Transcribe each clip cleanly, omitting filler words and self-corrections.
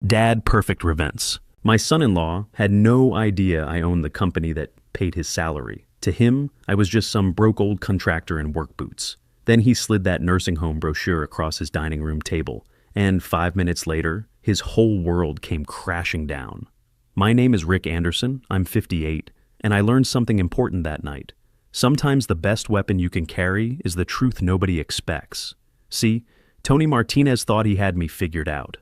Dad perfect revents. My son-in-law had no idea I owned the company that paid his salary. To him, I was just some broke old contractor in work boots. Then he slid that nursing home brochure across his dining room table, and 5 minutes later, his whole world came crashing down. My name is Rick Anderson, I'm 58, and I learned something important that night. Sometimes the best weapon you can carry is the truth nobody expects. See, Tony Martinez thought he had me figured out.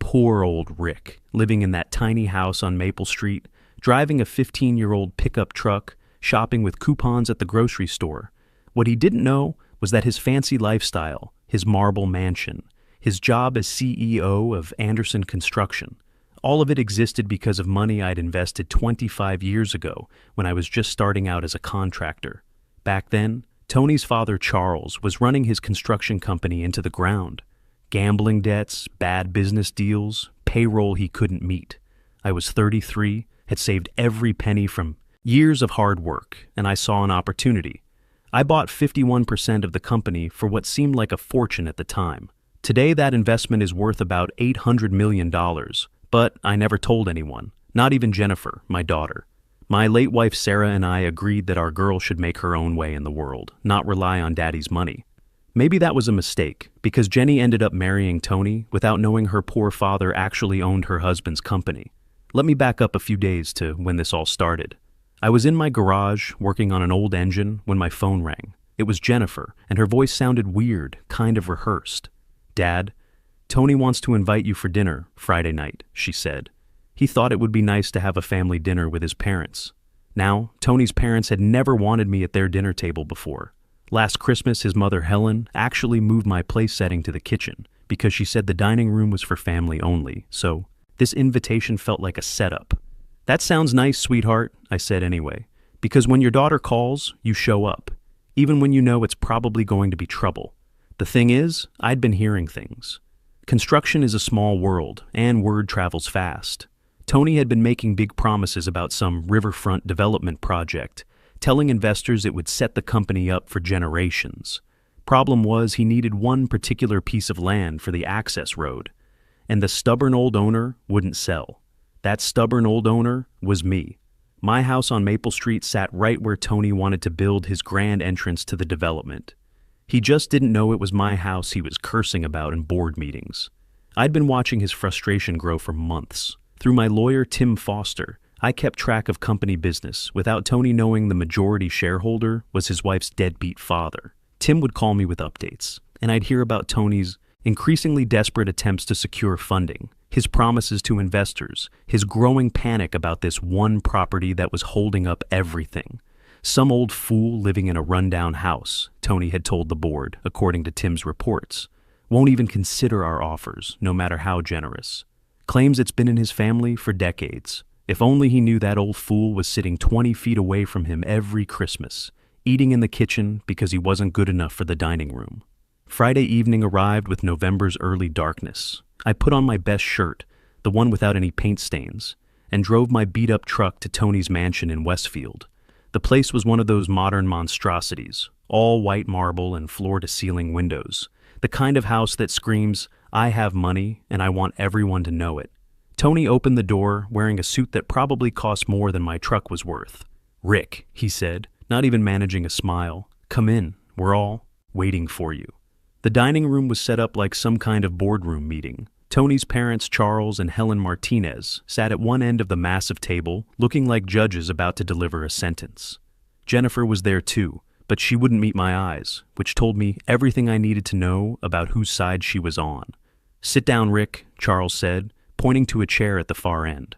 Poor old Rick, living in that tiny house on Maple Street, driving a 15-year-old pickup truck, shopping with coupons at the grocery store. What he didn't know was that his fancy lifestyle, his marble mansion, his job as CEO of Anderson Construction, all of it existed because of money I'd invested 25 years ago when I was just starting out as a contractor. Back then, Tony's father Charles was running his construction company into the ground. Gambling debts, bad business deals, payroll he couldn't meet. I was 33, had saved every penny from years of hard work, and I saw an opportunity. I bought 51% of the company for what seemed like a fortune at the time. Today that investment is worth about $800 million, but I never told anyone, not even Jennifer, my daughter. My late wife Sarah and I agreed that our girl should make her own way in the world, not rely on Daddy's money. Maybe that was a mistake, because Jenny ended up marrying Tony without knowing her poor father actually owned her husband's company. Let me back up a few days to when this all started. I was in my garage working on an old engine when my phone rang. It was Jennifer, and her voice sounded weird, kind of rehearsed. "Dad, Tony wants to invite you for dinner Friday night," she said. He thought it would be nice to have a family dinner with his parents. Now, Tony's parents had never wanted me at their dinner table before. Last Christmas, his mother Helen actually moved my place setting to the kitchen because she said the dining room was for family only, so this invitation felt like a setup. "That sounds nice, sweetheart," I said anyway, because when your daughter calls, you show up, even when you know it's probably going to be trouble. The thing is, I'd been hearing things. Construction is a small world, and word travels fast. Tony had been making big promises about some riverfront development project, telling investors it would set the company up for generations. Problem was, he needed one particular piece of land for the access road, and the stubborn old owner wouldn't sell. That stubborn old owner was me. My house on Maple Street sat right where Tony wanted to build his grand entrance to the development. He just didn't know it was my house he was cursing about in board meetings. I'd been watching his frustration grow for months. Through my lawyer, Tim Foster, I kept track of company business without Tony knowing the majority shareholder was his wife's deadbeat father. Tim would call me with updates, and I'd hear about Tony's increasingly desperate attempts to secure funding, his promises to investors, his growing panic about this one property that was holding up everything. Some old fool living in a rundown house, Tony had told the board, according to Tim's reports. Won't even consider our offers, no matter how generous. Claims it's been in his family for decades. If only he knew that old fool was sitting 20 feet away from him every Christmas, eating in the kitchen because he wasn't good enough for the dining room. Friday evening arrived with November's early darkness. I put on my best shirt, the one without any paint stains, and drove my beat-up truck to Tony's mansion in Westfield. The place was one of those modern monstrosities, all white marble and floor-to-ceiling windows, the kind of house that screams, "I have money and I want everyone to know it." Tony opened the door wearing a suit that probably cost more than my truck was worth. "Rick," he said, not even managing a smile, "come in, we're all waiting for you." The dining room was set up like some kind of boardroom meeting. Tony's parents, Charles and Helen Martinez, sat at one end of the massive table, looking like judges about to deliver a sentence. Jennifer was there too, but she wouldn't meet my eyes, which told me everything I needed to know about whose side she was on. "Sit down, Rick," Charles said, pointing to a chair at the far end.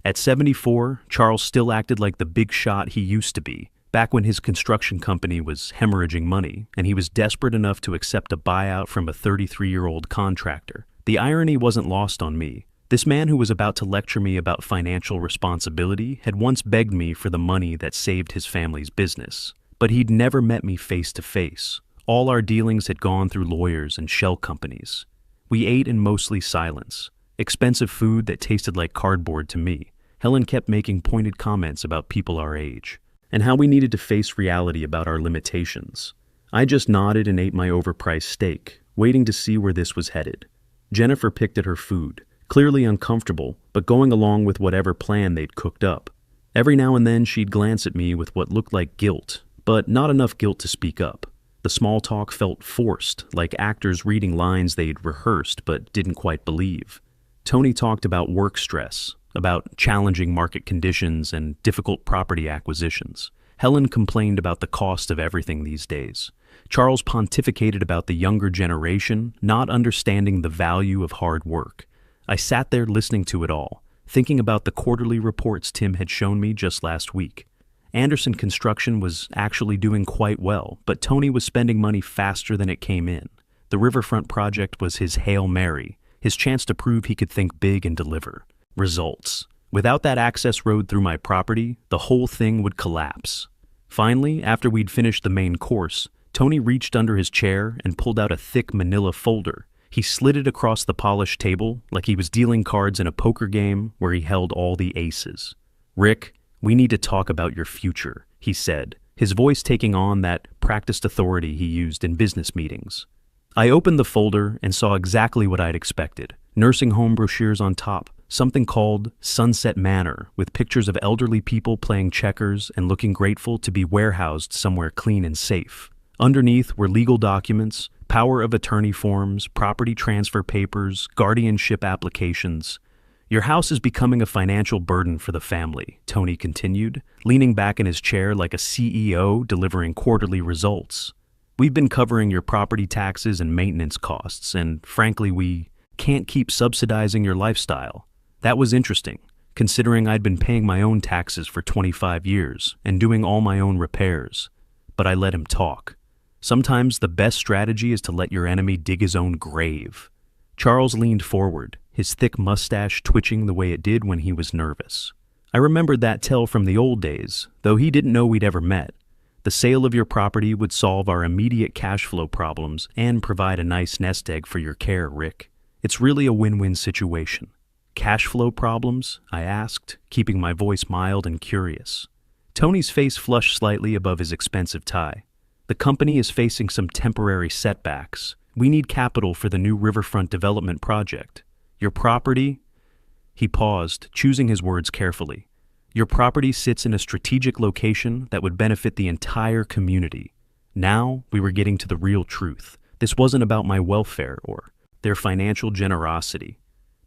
At 74, Charles still acted like the big shot he used to be, back when his construction company was hemorrhaging money, and he was desperate enough to accept a buyout from a 33-year-old contractor. The irony wasn't lost on me. This man who was about to lecture me about financial responsibility had once begged me for the money that saved his family's business. But he'd never met me face to face. All our dealings had gone through lawyers and shell companies. We ate in mostly silence. Expensive food that tasted like cardboard to me. Helen kept making pointed comments about people our age, and how we needed to face reality about our limitations. I just nodded and ate my overpriced steak, waiting to see where this was headed. Jennifer picked at her food, clearly uncomfortable, but going along with whatever plan they'd cooked up. Every now and then she'd glance at me with what looked like guilt, but not enough guilt to speak up. The small talk felt forced, like actors reading lines they'd rehearsed but didn't quite believe. Tony talked about work stress, about challenging market conditions and difficult property acquisitions. Helen complained about the cost of everything these days. Charles pontificated about the younger generation not understanding the value of hard work. I sat there listening to it all, thinking about the quarterly reports Tim had shown me just last week. Anderson Construction was actually doing quite well, but Tony was spending money faster than it came in. The riverfront project was his Hail Mary, his chance to prove he could think big and deliver. Results. Without that access road through my property, the whole thing would collapse. Finally, after we'd finished the main course, Tony reached under his chair and pulled out a thick manila folder. He slid it across the polished table like he was dealing cards in a poker game where he held all the aces. "Rick, we need to talk about your future," he said, his voice taking on that practiced authority he used in business meetings. I opened the folder and saw exactly what I'd expected. Nursing home brochures on top, something called Sunset Manor, with pictures of elderly people playing checkers and looking grateful to be warehoused somewhere clean and safe. Underneath were legal documents, power of attorney forms, property transfer papers, guardianship applications. "Your house is becoming a financial burden for the family," Tony continued, leaning back in his chair like a CEO delivering quarterly results. "We've been covering your property taxes and maintenance costs, and frankly, we can't keep subsidizing your lifestyle." That was interesting, considering I'd been paying my own taxes for 25 years and doing all my own repairs. But I let him talk. Sometimes the best strategy is to let your enemy dig his own grave. Charles leaned forward, his thick mustache twitching the way it did when he was nervous. I remembered that tell from the old days, though he didn't know we'd ever met. The sale of your property would solve our immediate cash flow problems and provide a nice nest egg for your care, Rick. It's really a win-win situation. "Cash flow problems?" I asked, keeping my voice mild and curious. Tony's face flushed slightly above his expensive tie. "The company is facing some temporary setbacks. We need capital for the new riverfront development project. Your property—" He paused, choosing his words carefully. "Your property sits in a strategic location that would benefit the entire community." Now we were getting to the real truth. This wasn't about my welfare or their financial generosity.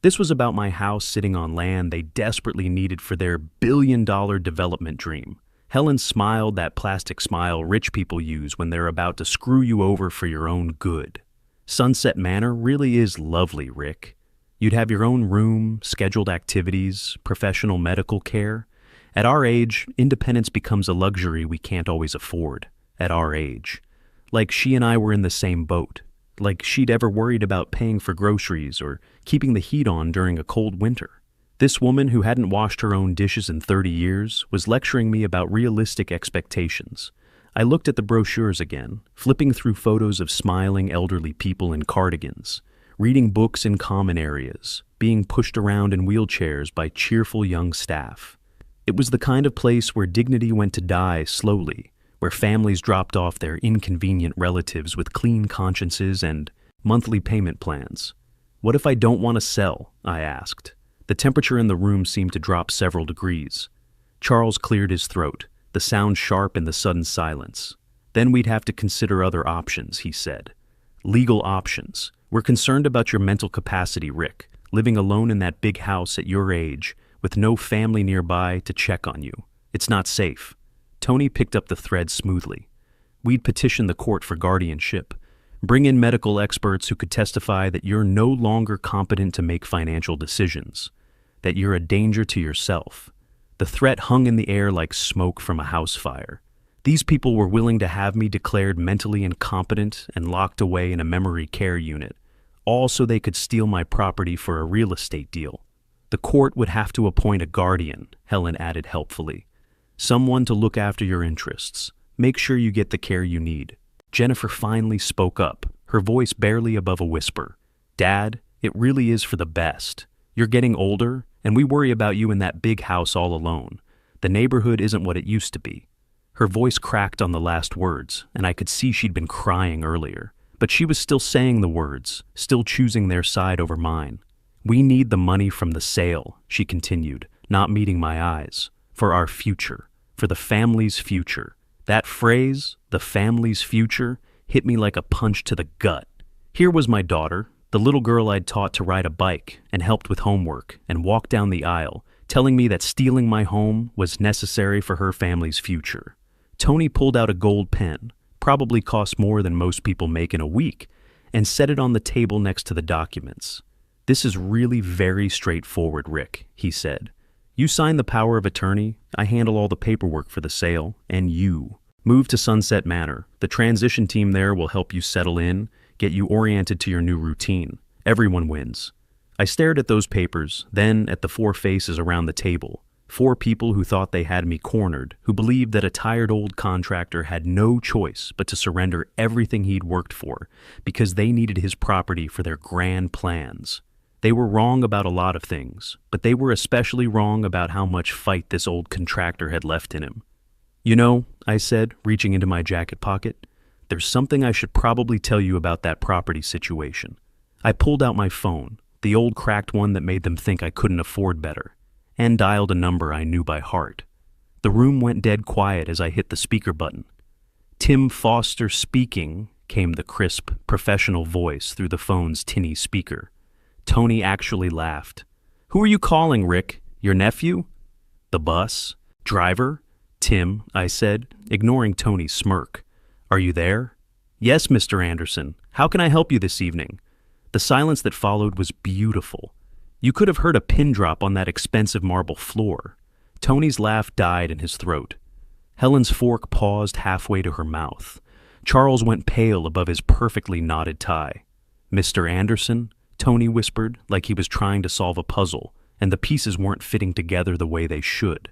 This was about my house sitting on land they desperately needed for their billion-dollar development dream. Helen smiled that plastic smile rich people use when they're about to screw you over for your own good. "Sunset Manor really is lovely, Rick. You'd have your own room, scheduled activities, professional medical care. At our age, independence becomes a luxury we can't always afford. At our age. Like she and I were in the same boat. Like she'd ever worried about paying for groceries or keeping the heat on during a cold winter. This woman who hadn't washed her own dishes in 30 years was lecturing me about realistic expectations. I looked at the brochures again, flipping through photos of smiling elderly people in cardigans, reading books in common areas, being pushed around in wheelchairs by cheerful young staff. It was the kind of place where dignity went to die slowly, where families dropped off their inconvenient relatives with clean consciences and monthly payment plans. "What if I don't want to sell?" I asked. The temperature in the room seemed to drop several degrees. Charles cleared his throat, the sound sharp in the sudden silence. "Then we'd have to consider other options," he said. "Legal options. We're concerned about your mental capacity, Rick, living alone in that big house at your age, with no family nearby to check on you. It's not safe." Tony picked up the thread smoothly. "We'd petition the court for guardianship. Bring in medical experts who could testify that you're no longer competent to make financial decisions, that you're a danger to yourself." The threat hung in the air like smoke from a house fire. These people were willing to have me declared mentally incompetent and locked away in a memory care unit, all so they could steal my property for a real estate deal. "The court would have to appoint a guardian," Helen added helpfully. "Someone to look after your interests. Make sure you get the care you need." Jennifer finally spoke up, her voice barely above a whisper. "Dad, it really is for the best. You're getting older, and we worry about you in that big house all alone. The neighborhood isn't what it used to be." Her voice cracked on the last words, and I could see she'd been crying earlier. But she was still saying the words, still choosing their side over mine. We need the money from the sale, she continued, not meeting my eyes. For our future. For the family's future. That phrase, the family's future, hit me like a punch to the gut. Here was my daughter, the little girl I'd taught to ride a bike and helped with homework and walk down the aisle, telling me that stealing my home was necessary for her family's future. Tony pulled out a gold pen, probably cost more than most people make in a week, and set it on the table next to the documents. "This is really very straightforward, Rick," he said. "You sign the power of attorney, I handle all the paperwork for the sale, and you move to Sunset Manor. The transition team there will help you settle in, get you oriented to your new routine. Everyone wins." I stared at those papers, then at the four faces around the table. Four people who thought they had me cornered, who believed that a tired old contractor had no choice but to surrender everything he'd worked for because they needed his property for their grand plans. They were wrong about a lot of things, but they were especially wrong about how much fight this old contractor had left in him. "You know," I said, reaching into my jacket pocket, "there's something I should probably tell you about that property situation." I pulled out my phone, the old cracked one that made them think I couldn't afford better, and dialed a number I knew by heart. The room went dead quiet as I hit the speaker button. "Tim Foster speaking," came the crisp, professional voice through the phone's tinny speaker. Tony actually laughed. "Who are you calling, Rick? Your nephew?" "The bus? Driver?" "Tim," I said, ignoring Tony's smirk. "Are you there?" "Yes, Mr. Anderson. How can I help you this evening?" The silence that followed was beautiful. You could have heard a pin drop on that expensive marble floor. Tony's laugh died in his throat. Helen's fork paused halfway to her mouth. Charles went pale above his perfectly knotted tie. "Mr. Anderson?" Tony whispered, like he was trying to solve a puzzle, and the pieces weren't fitting together the way they should.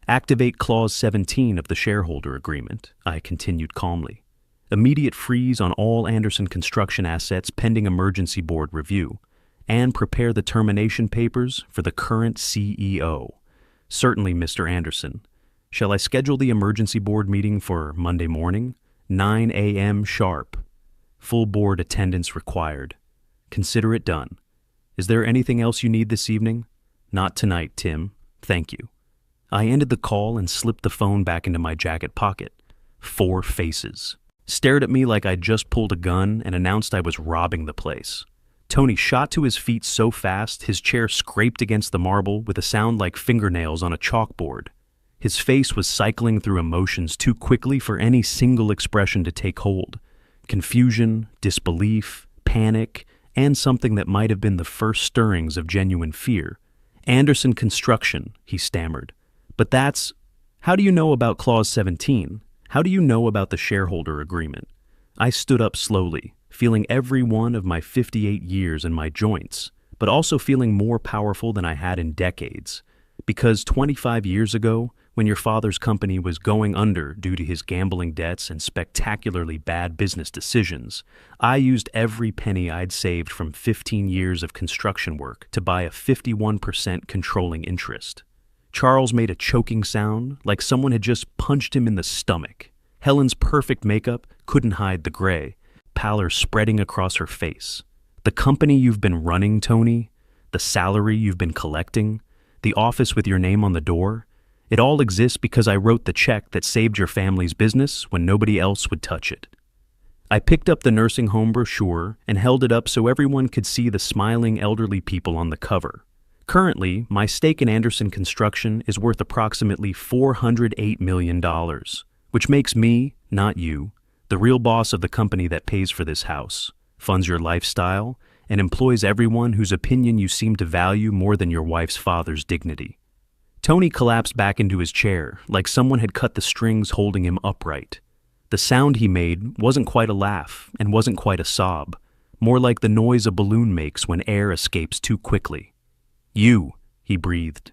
"Activate Clause 17 of the shareholder agreement," I continued calmly. "Immediate freeze on all Anderson construction assets pending emergency board review, and prepare the termination papers for the current CEO." "Certainly, Mr. Anderson. Shall I schedule the emergency board meeting for Monday morning? 9 a.m. sharp. Full board attendance required. Consider it done. Is there anything else you need this evening?" "Not tonight, Tim. Thank you." I ended the call and slipped the phone back into my jacket pocket. Four faces stared at me like I'd just pulled a gun and announced I was robbing the place. Tony shot to his feet so fast his chair scraped against the marble with a sound like fingernails on a chalkboard. His face was cycling through emotions too quickly for any single expression to take hold. Confusion, disbelief, panic, and something that might have been the first stirrings of genuine fear. "Anderson Construction," he stammered. "But that's... How do you know about Clause 17? How do you know about the shareholder agreement?" I stood up slowly, feeling every one of my 58 years in my joints, but also feeling more powerful than I had in decades. Because 25 years ago, when your father's company was going under due to his gambling debts and spectacularly bad business decisions, I used every penny I'd saved from 15 years of construction work to buy a 51% controlling interest. Charles made a choking sound, like someone had just punched him in the stomach. Helen's perfect makeup couldn't hide the gray, pallor spreading across her face. "The company you've been running, Tony, the salary you've been collecting, the office with your name on the door, it all exists because I wrote the check that saved your family's business when nobody else would touch it." I picked up the nursing home brochure and held it up so everyone could see the smiling elderly people on the cover. Currently, my stake in Anderson Construction is worth approximately $408 million, which makes me, not you, the real boss of the company that pays for this house, funds your lifestyle, and employs everyone whose opinion you seem to value more than your wife's father's dignity. Tony collapsed back into his chair, like someone had cut the strings holding him upright. The sound he made wasn't quite a laugh and wasn't quite a sob, more like the noise a balloon makes when air escapes too quickly. "You," he breathed.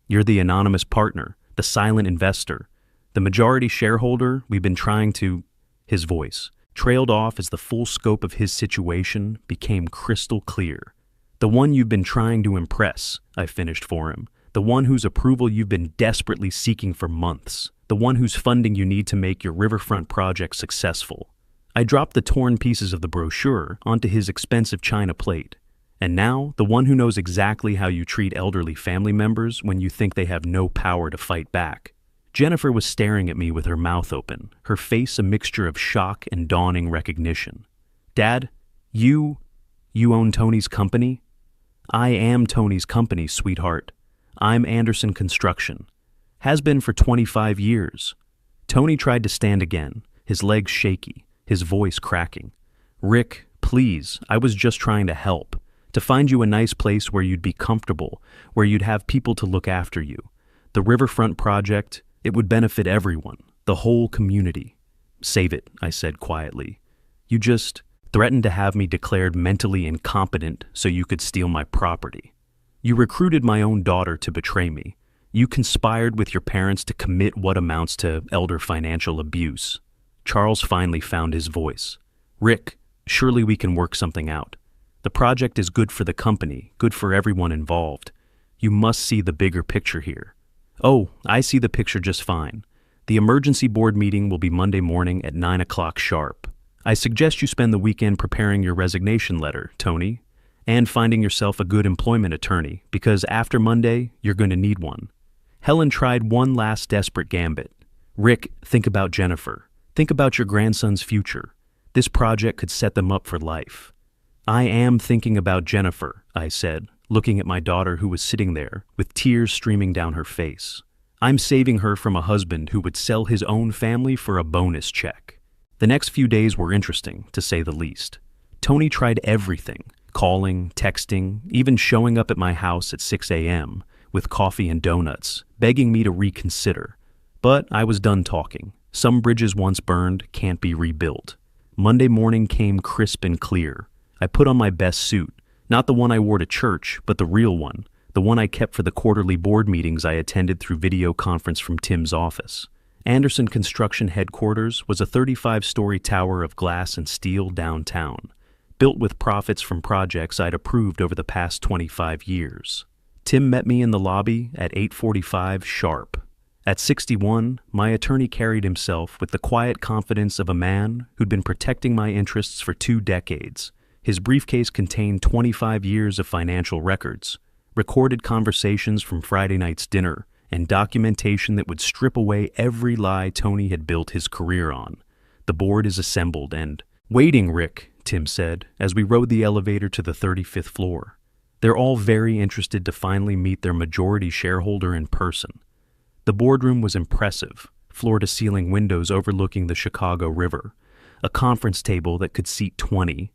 "You're the anonymous partner, the silent investor, the majority shareholder we've been trying to—" His voice trailed off as the full scope of his situation became crystal clear. "The one you've been trying to impress," I finished for him. "The one whose approval you've been desperately seeking for months. The one whose funding you need to make your riverfront project successful." I dropped the torn pieces of the brochure onto his expensive china plate. And now, the one who knows exactly how you treat elderly family members when you think they have no power to fight back. Jennifer was staring at me with her mouth open, her face a mixture of shock and dawning recognition. Dad, you own Tony's company? I am Tony's company, sweetheart. I'm Anderson Construction. Has been for 25 years. Tony tried to stand again, his legs shaky, his voice cracking. Rick, please, I was just trying to help. To find you a nice place where you'd be comfortable, where you'd have people to look after you. The riverfront project, it would benefit everyone, the whole community. Save it, I said quietly. You just threatened to have me declared mentally incompetent so you could steal my property. You recruited my own daughter to betray me. You conspired with your parents to commit what amounts to elder financial abuse. Charles finally found his voice. Rick, surely we can work something out. The project is good for the company, good for everyone involved. You must see the bigger picture here. Oh, I see the picture just fine. The emergency board meeting will be Monday morning at 9 o'clock sharp. I suggest you spend the weekend preparing your resignation letter, Tony, and finding yourself a good employment attorney, because after Monday, you're going to need one. Helen tried one last desperate gambit. Rick, think about Jennifer. Think about your grandson's future. This project could set them up for life. I am thinking about Jennifer, I said, looking at my daughter who was sitting there, with tears streaming down her face. I'm saving her from a husband who would sell his own family for a bonus check. The next few days were interesting, to say the least. Tony tried everything, calling, texting, even showing up at my house at 6 a.m., with coffee and donuts, begging me to reconsider. But I was done talking. Some bridges once burned can't be rebuilt. Monday morning came crisp and clear. I put on my best suit, not the one I wore to church, but the real one, the one I kept for the quarterly board meetings I attended through video conference from Tim's office. Anderson Construction headquarters was a 35-story tower of glass and steel downtown, built with profits from projects I'd approved over the past 25 years. Tim met me in the lobby at 8:45 sharp. At 61, my attorney carried himself with the quiet confidence of a man who'd been protecting my interests for 2 decades. His briefcase contained 25 years of financial records, recorded conversations from Friday night's dinner, and documentation that would strip away every lie Tony had built his career on. The board is assembled and, "Waiting, Rick," Tim said, as we rode the elevator to the 35th floor. They're all very interested to finally meet their majority shareholder in person. The boardroom was impressive, floor-to-ceiling windows overlooking the Chicago River, a conference table that could seat 20,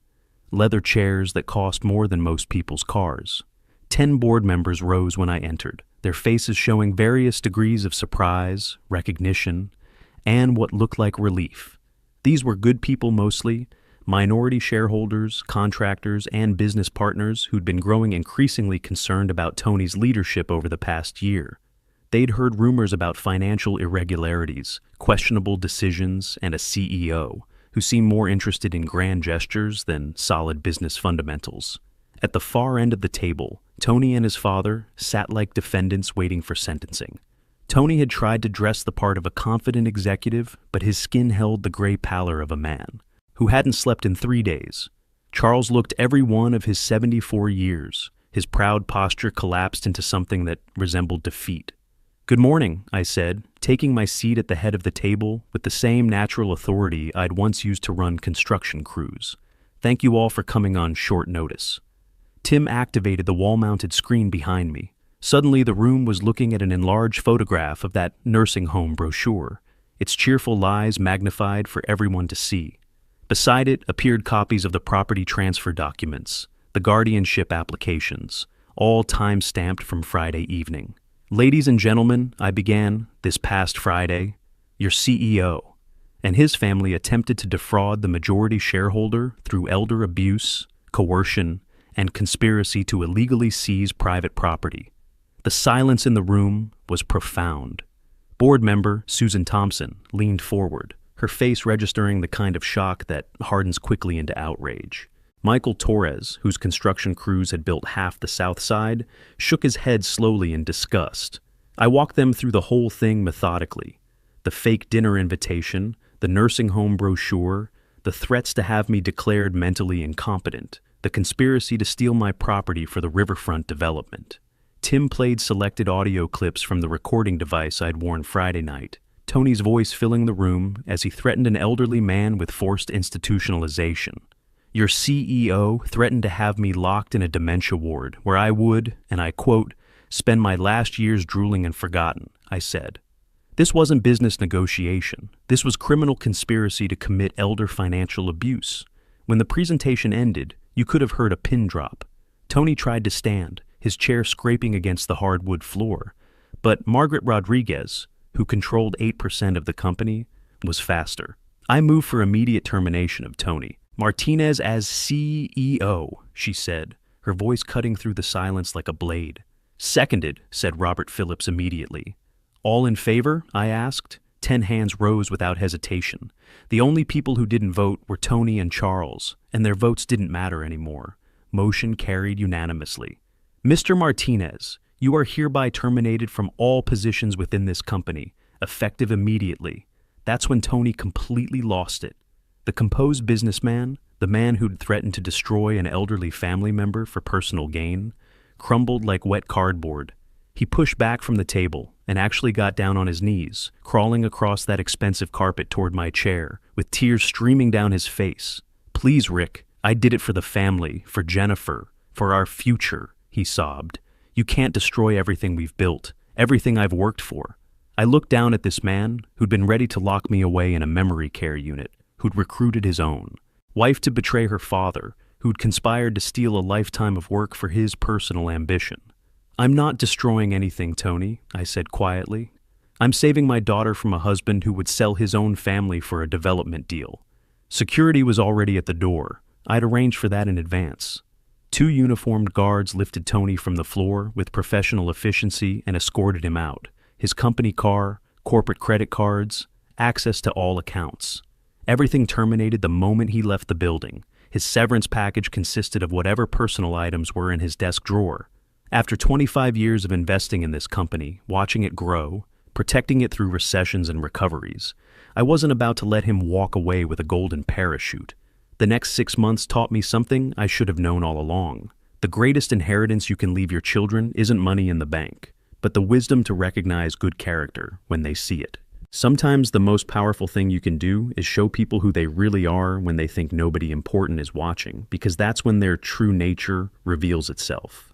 leather chairs that cost more than most people's cars. 10 board members rose when I entered, their faces showing various degrees of surprise, recognition, and what looked like relief. These were good people mostly, minority shareholders, contractors, and business partners who'd been growing increasingly concerned about Tony's leadership over the past year. They'd heard rumors about financial irregularities, questionable decisions, and a CEO who seemed more interested in grand gestures than solid business fundamentals. At the far end of the table, Tony and his father sat like defendants waiting for sentencing. Tony had tried to dress the part of a confident executive, but his skin held the gray pallor of a man who hadn't slept in 3 days. Charles looked every one of his 74 years. His proud posture collapsed into something that resembled defeat. "Good morning," I said, taking my seat at the head of the table with the same natural authority I'd once used to run construction crews. "Thank you all for coming on short notice." Tim activated the wall-mounted screen behind me. Suddenly, the room was looking at an enlarged photograph of that nursing home brochure, its cheerful lies magnified for everyone to see. Beside it appeared copies of the property transfer documents, the guardianship applications, all time-stamped from Friday evening. "Ladies and gentlemen," I began, "this past Friday, your CEO and his family attempted to defraud the majority shareholder through elder abuse, coercion, and conspiracy to illegally seize private property." The silence in the room was profound. Board member Susan Thompson leaned forward, her face registering the kind of shock that hardens quickly into outrage. Michael Torres, whose construction crews had built half the south side, shook his head slowly in disgust. I walked them through the whole thing methodically. The fake dinner invitation, the nursing home brochure, the threats to have me declared mentally incompetent, the conspiracy to steal my property for the riverfront development. Tim played selected audio clips from the recording device I'd worn Friday night, Tony's voice filling the room as he threatened an elderly man with forced institutionalization. Your CEO threatened to have me locked in a dementia ward where I would, and I quote, spend my last years drooling and forgotten, I said. This wasn't business negotiation. This was criminal conspiracy to commit elder financial abuse. When the presentation ended, you could have heard a pin drop. Tony tried to stand, his chair scraping against the hardwood floor. But Margaret Rodriguez, who controlled 8% of the company, was faster. I moved for immediate termination of Tony. Martinez as CEO, she said, her voice cutting through the silence like a blade. Seconded, said Robert Phillips immediately. All in favor? I asked. 10 hands rose without hesitation. The only people who didn't vote were Tony and Charles, and their votes didn't matter anymore. Motion carried unanimously. Mr. Martinez, you are hereby terminated from all positions within this company, effective immediately. That's when Tony completely lost it. The composed businessman, the man who'd threatened to destroy an elderly family member for personal gain, crumbled like wet cardboard. He pushed back from the table and actually got down on his knees, crawling across that expensive carpet toward my chair, with tears streaming down his face. Please, Rick, I did it for the family, for Jennifer, for our future, he sobbed. You can't destroy everything we've built, everything I've worked for. I looked down at this man who'd been ready to lock me away in a memory care unit, who'd recruited his own, wife to betray her father, who'd conspired to steal a lifetime of work for his personal ambition. I'm not destroying anything, Tony, I said quietly. I'm saving my daughter from a husband who would sell his own family for a development deal. Security was already at the door. I'd arranged for that in advance. 2 uniformed guards lifted Tony from the floor with professional efficiency and escorted him out. His company car, corporate credit cards, access to all accounts. Everything terminated the moment he left the building. His severance package consisted of whatever personal items were in his desk drawer. After 25 years of investing in this company, watching it grow, protecting it through recessions and recoveries, I wasn't about to let him walk away with a golden parachute. The next 6 months taught me something I should have known all along. The greatest inheritance you can leave your children isn't money in the bank, but the wisdom to recognize good character when they see it. Sometimes the most powerful thing you can do is show people who they really are when they think nobody important is watching, because that's when their true nature reveals itself.